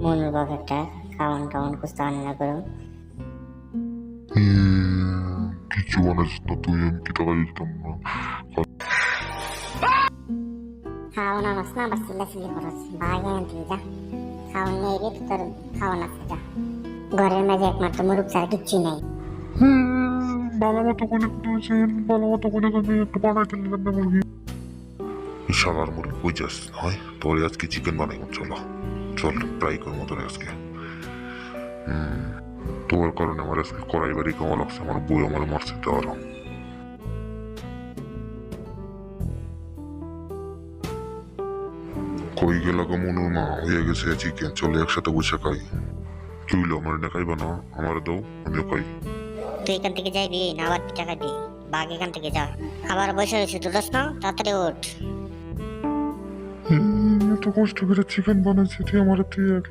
মনুর বাপেরটা খাওয়ান টাওয়ান কুস্তা না করো। কিছু বানাইছিস না তুই, আমি কি টাকা দিতাম না। খাওয়ান আনস না আবার চিল্লাচিল্লি করস, বাগে আনতে যা। খাওয়ান নেই রে তোর, খাওয়ান আছে যা। ঘরের মাঝে একমাত্র মুরুখ ছাড়া কিচ্ছু নেই। ভালো মতো করে কুটেছেন, ভালো মতো করে আমি একটু বানাইতে নিলাম না মুরগি। শালার মুরগি কই যাস হয়, তোরে আজকে চিকেন বানাইব। চলো চল ট্রাই করবো তোরে আজকে। তোমার কারণে আমার আজকে কড়াই বাড়ি কেমন লাগছে, আমার বই আমার মারছে দেওয়ার। কই গেল গো মনুর মা, হয়ে গেছে চিকেন, চলে একসাথে বসে খাই। তুই আমার না খাইবা না, আমার দাও আমিও খাই। তুই এখান থেকে যাইবি না আবার পিঠা খাবি? বাঘ এখান থেকে যা, আবার বসে রয়েছে দুটোস না, তাড়াতাড়ি ওঠ। এত কষ্ট করে চিকেন বানাইছি তুই আমার, তুই একলা